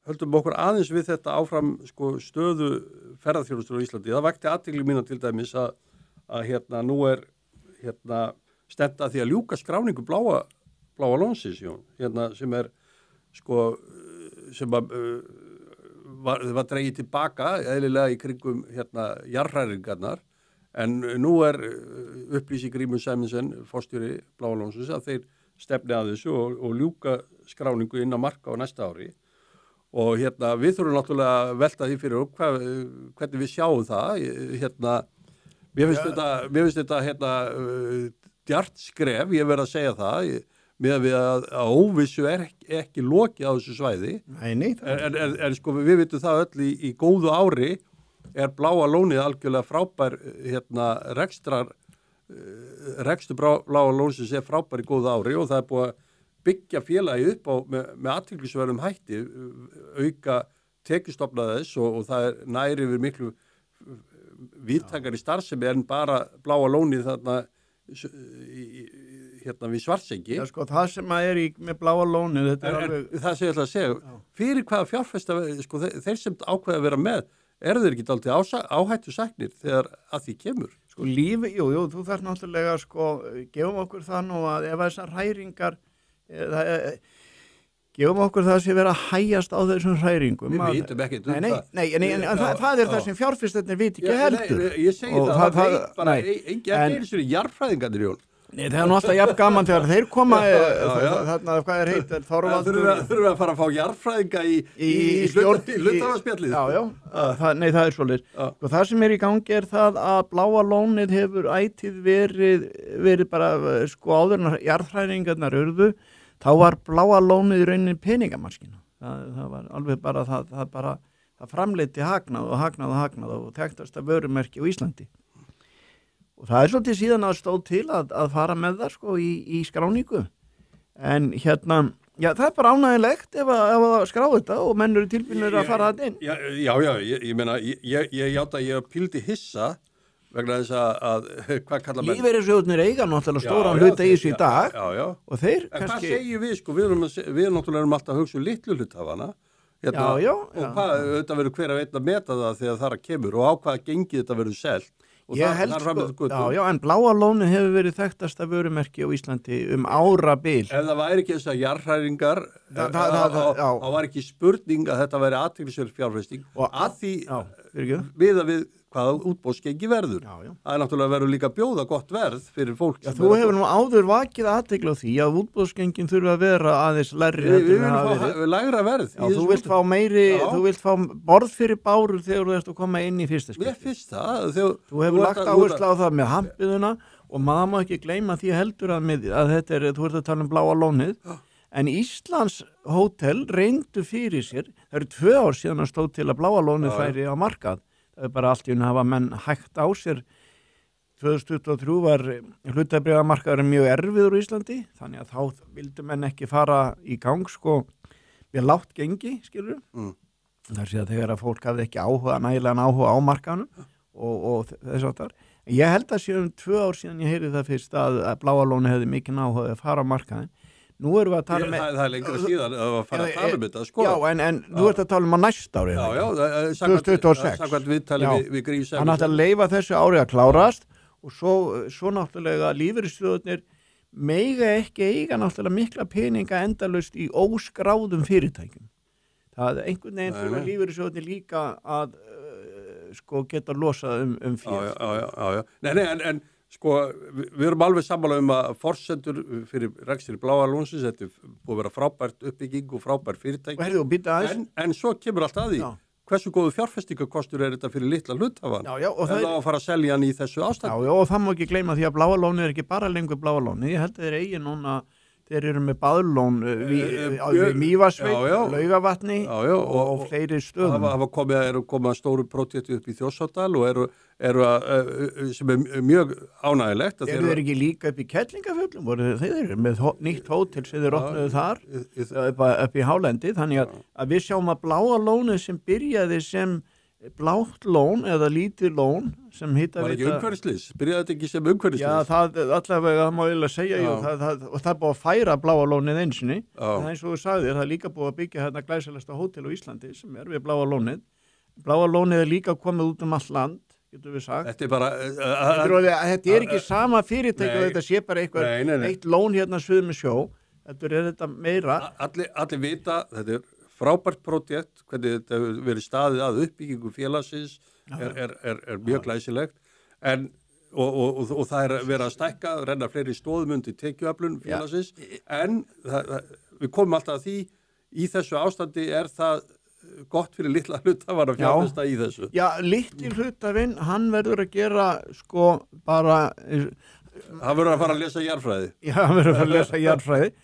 höldum okkur aðeins við þetta áfram sko, stöðu ferðaþjónustur á Íslandi. Það vakti athygli mína til dæmis að nú stefnt að því að ljúka skráningu bláa lónsins, sem sko, sem var dregið tilbaka eðlilega í kringum jarðhræringarnar, en nú upplýsi Grímur Sæmundsen, forstjóri Bláa lónsins, að þeir stefni að þessu og ljúka skráningu inn á marka á næsta ári. Og við þurfum náttúrulega að velta því fyrir hvernig við sjáum það. Mér finnst þetta djart skref, ég verð að segja það, með við að óvissu ekki lokið á þessu svæði. Nei. En sko við vitum það öll í góðu ári Bláa lónið algjörlega frábær rekstur Bláa lónsins frábær í góðu ári og það búið að byggja félagi upp með athyglisverðum hætti, auka tekjustofna þess og það næri yfir miklu víðtækari starfsemi en bara Bláa lónið þarna við Svartsengi. Já, sko, það sem með Bláa lónið, þetta alveg... Það sem ég ætla að segja, fyrir hvaða fjárfesta, sko, þeir sem ákveða að vera með, þeir ekki dálítið áhættu sæknir þegar að því kemur? Sko, lífi, jú, þú þarf náttúrulega, sko, gefum okkur það nú að ef þessar hræringar, gefum okkur það sem vera að hægjast á þessum hræringum. Við vitum ekkert um það. Nei, það það sem fjárfestarnir viti ekki heldur. Ég segi það veit bara enginn eins og jarðfræðingarnir, Jón. Nei, það nú alltaf jafn gaman þegar þeir koma þarna, hvað heit, Þorvaldur. Þurfum við að fara að fá jarðfræðinga í hluthafaspjallið. Nei, það svoleiðis. Og það sem í gangi það að Bláa lónið hefur ætíð verið bara, sko, áður en jarðfræðingarnar urðu, þá var Bláa lónið í rauninni peningamaskína. Það var alveg bara það framleiddi hagnað og þekktasta vörumerki á Íslandi. Og það svolítið síðan að stóð til að fara með það sko í skráningu. En já, það bara ánægilegt ef að skrá þetta og menn eru tilbúinir að fara það inn. Já, ég meina, ég játa að ég píldi hissa vegna þess að hvað kallar menn? Lífeyrissjóðirnir eiga náttúrulega stóran hluta í þessu í dag. Já. Og þeir en kannski... hvað segjum við sko, við náttúrulega alltaf að hugsa litlu hluthafana. Já. Og hvað, þetta verður hver að veita að meta það þegar það kemur og á hvaða gengi þetta verður selt. Ég held sko, en Bláa lónið hefur verið þekktasta vörumerki á Íslandi árabil. Ef það væri ekki þess að jarðhræringar, þá var ekki spurning að þetta væri athyglisverð fjárfesting og að því við hvaða útboðsgengi verður. Það náttúrulega verður líka bjóða gott verð fyrir fólk. Já, þú hefur nú áður vakið athygli á því að útboðsgengin þurfa að vera aðeins lægri. Við viljum fá lægra verð. Já, þú vilt fá meiri, þú vilt fá borð fyrir bárur þegar þú ert að koma inn í fyrsta skipti. Mér finnst það. Þú hefur lagt áherslu á það með hampiðuna og maður má ekki gleyma því heldur að þetta þú ert að tala um Bláa lónið. En Íslands hótel reyndu fyrir sér, það eru 2 ár síðan að stóð til að Bláa lónið færi á markað. Það er bara allt í hafa menn hægt á sér. 2023 var hlutabréfamarkaðurinn mjög erfiður í Íslandi, þannig að þá vildu menn ekki fara í gang, sko, við lágt gengi, skilur. Það sé að þegar að fólk hafði ekki nægilegan áhuga á markaðunum og þess aftar. Ég held að síðan 2 ár síðan ég heyrði það fyrst að Bláa lónið hefði mikinn áhuga að fara á markaðin. Nú erum við að tala með... Það er lengra síðan að fara að tala um þetta, sko. Já, en þú ert að tala um að næsta ári. Já, 2026. Samkvæmt viðtali við Grímur Sæmundsen. Hann ætti að leyfa þessu ári að klárast og svo náttúrulega lífeyrissjóðirnir mega ekki eiga náttúrulega mikla peninga endalaust í óskráðum fyrirtækjum. Það er einhvern veginn þurfa lífeyrissjóðirnir líka að sko geta losað féð. Já. Nei, en sko, við erum alveg sammála að forsendur fyrir rekstri Bláa lónsins, þetta búið að vera frábært uppbygging og frábært fyrirtæki. En svo kemur allt að því. Hversu góðu fjárfestingakostur þetta fyrir litla hluthafan? Og það á að fara að selja hann í þessu ástandi. Já, og það má ekki gleyma því að Bláa lónið er ekki bara lengur Bláa lónið. Ég held að þeir eigi núna, þeir eru með baðlón við Mývatnssveit, Laugavatni og fleiri stöðum. Það eru komið stóru prójekti upp í Þjórsárdal og eru sem mjög ánægilegt. Eru þeir ekki líka upp í Kerlingafjöllum? Þeir eru með nýtt hótel sem þeir opnuðu þar upp í Hálendi, þannig að við sjáum að Bláa lónið sem byrjaði sem blátt lón eða lítið lón sem hitta Var ekki umhverfislis? Byrjaði þetta ekki sem umhverfislis? Já, það allavega, það má eiginlega segja, jú, og það er búið að færa Bláa lónið einsinni, en eins og þú sagðir, það er líka búið að byggja hérna glæsilegasta hótel á Íslandi sem er við Bláa lónið. Bláa lónið er líka komið út allt land, getur við sagt. Þetta er bara... Þetta er ekki sama fyrirtæki og þetta sé bara eitt lón hérna suður með sjó, þetta er þetta meira. Allir vita, þetta er frábært projekt, hvernig þetta hefur verið staðið að uppbyggingu félagsins er mjög glæsilegt og það er verið að stækka, renna fleiri stóðmundi tekjuöflun félagsins en við komum alltaf að því í þessu ástandi er það gott fyrir litla hlutafar að fjárfesta í þessu. Já, litli hlutafinn, hann verður að gera sko bara... Hann verður að fara að lesa jarðfræði. Já, hann verður að fara að lesa jarðfræði.